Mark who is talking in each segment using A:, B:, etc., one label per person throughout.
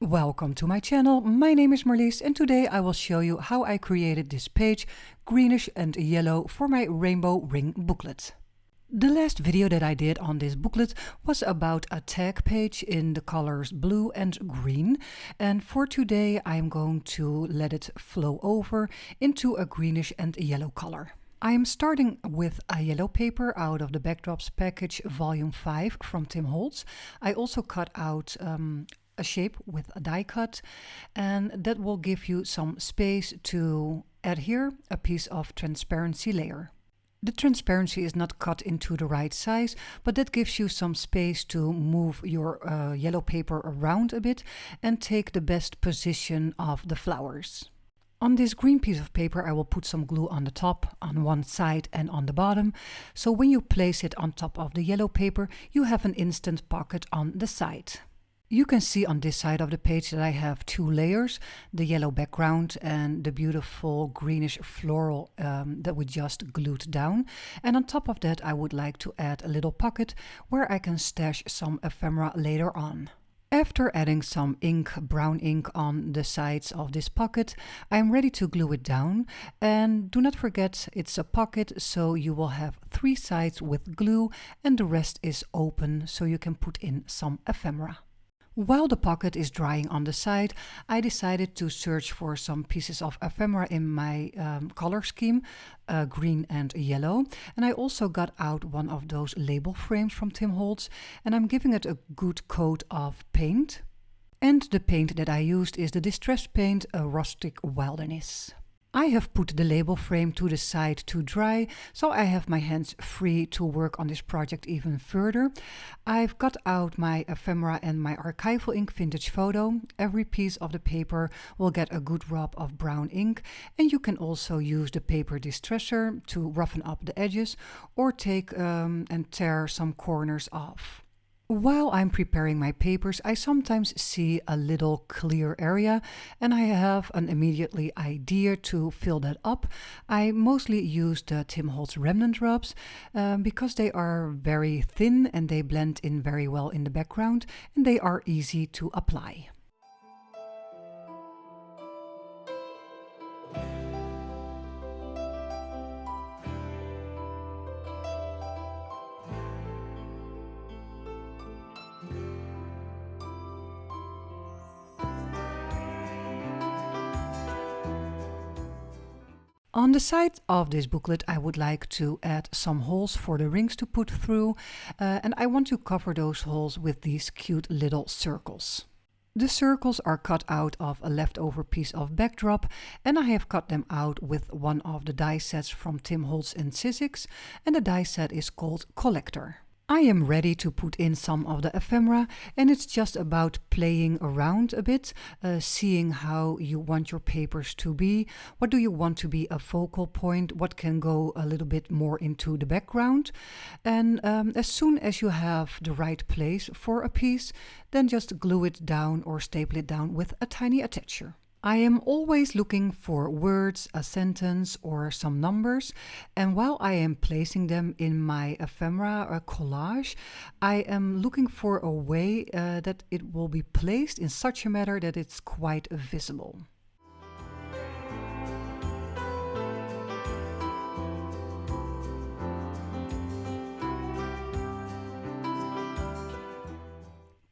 A: Welcome to my channel. My name is Marlies and today I will show you how I created this page, greenish and yellow, for my rainbow ring booklet. The last video that I did on this booklet was about a tag page in the colors blue and green, and for today I'm going to let it flow over into a greenish and yellow color. I am starting with a yellow paper out of the Backdrops package volume 5 from Tim Holtz. I also cut out a shape with a die cut, and that will give you some space to add here a piece of transparency layer. The transparency is not cut into the right size, but that gives you some space to move your yellow paper around a bit and take the best position of the flowers. On this green piece of paper I will put some glue on the top, on one side and on the bottom, so when you place it on top of the yellow paper you have an instant pocket on the side. You can see on this side of the page that I have two layers, the yellow background and the beautiful greenish floral that we just glued down. And on top of that I would like to add a little pocket where I can stash some ephemera later on. After adding some ink, brown ink on the sides of this pocket, I'm ready to glue it down. And do not forget, it's a pocket, so you will have 3 sides with glue and the rest is open, so you can put in some ephemera. While the pocket is drying on the side, I decided to search for some pieces of ephemera in my color scheme, green and yellow. And I also got out one of those label frames from Tim Holtz, and I'm giving it a good coat of paint. And the paint that I used is the Distress Paint Rustic Wilderness. I have put the label frame to the side to dry, so I have my hands free to work on this project even further. I've got out my ephemera and my Archival ink vintage photo. Every piece of the paper will get a good rub of brown ink, and you can also use the paper distresser to roughen up the edges or take and tear some corners off. While I'm preparing my papers, I sometimes see a little clear area and I have an immediately idea to fill that up. I mostly use the Tim Holtz Remnant rubs because they are very thin and they blend in very well in the background and they are easy to apply. On the side of this booklet I would like to add some holes for the rings to put through, and I want to cover those holes with these cute little circles. The circles are cut out of a leftover piece of backdrop, and I have cut them out with one of the die sets from Tim Holtz and Sizzix, and the die set is called Collector. I am ready to put in some of the ephemera, and it's just about playing around a bit, seeing how you want your papers to be. What do you want to be a focal point? What can go a little bit more into the background? And as soon as you have the right place for a piece, then just glue it down or staple it down with a tiny attacher. I am always looking for words, a sentence or some numbers, and while I am placing them in my ephemera collage, I am looking for a way that it will be placed in such a manner that it's quite visible.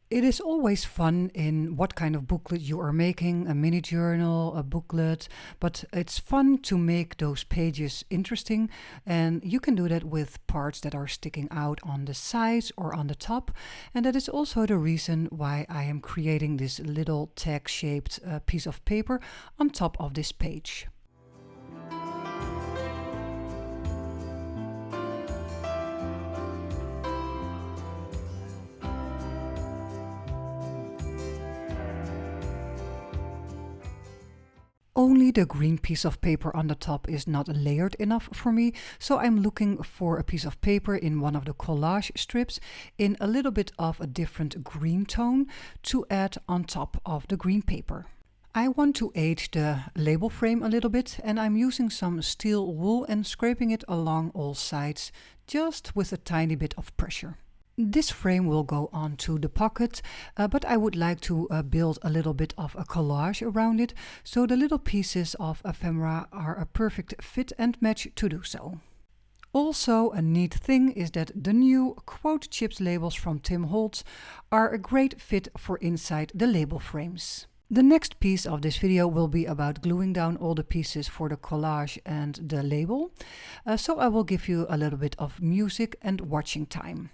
A: It is always fun in what kind of booklet you are making, a mini journal, a booklet, but it's fun to make those pages interesting, and you can do that with parts that are sticking out on the sides or on the top, and that is also the reason why I am creating this little tag-shaped piece of paper on top of this page. Only the green piece of paper on the top is not layered enough for me, so I'm looking for a piece of paper in one of the collage strips in a little bit of a different green tone to add on top of the green paper. I want to age the label frame a little bit, and I'm using some steel wool and scraping it along all sides, just with a tiny bit of pressure. This frame will go onto the pocket, but I would like to build a little bit of a collage around it, so the little pieces of ephemera are a perfect fit and match to do so. Also, a neat thing is that the new quote chips labels from Tim Holtz are a great fit for inside the label frames. The next piece of this video will be about gluing down all the pieces for the collage and the label, so I will give you a little bit of music and watching time.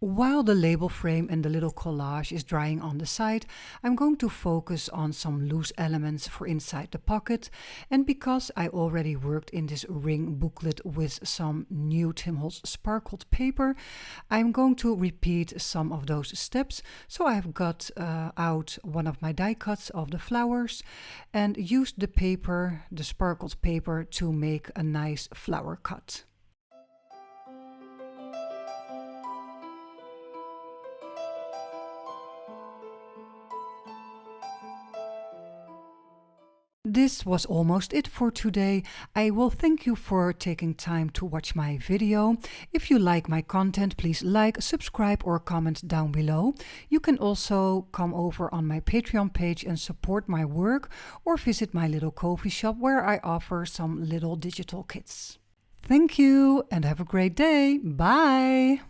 A: While the label frame and the little collage is drying on the side, I'm going to focus on some loose elements for inside the pocket. And because I already worked in this ring booklet with some new Tim Holtz sparkled paper, I'm going to repeat some of those steps. So I've got out one of my die cuts of the flowers and used the paper, the sparkled paper, to make a nice flower cut. This was almost it for today. I will thank you for taking time to watch my video. If you like my content, please like, subscribe or comment down below. You can also come over on my Patreon page and support my work, or visit my little coffee shop where I offer some little digital kits. Thank you and have a great day. Bye!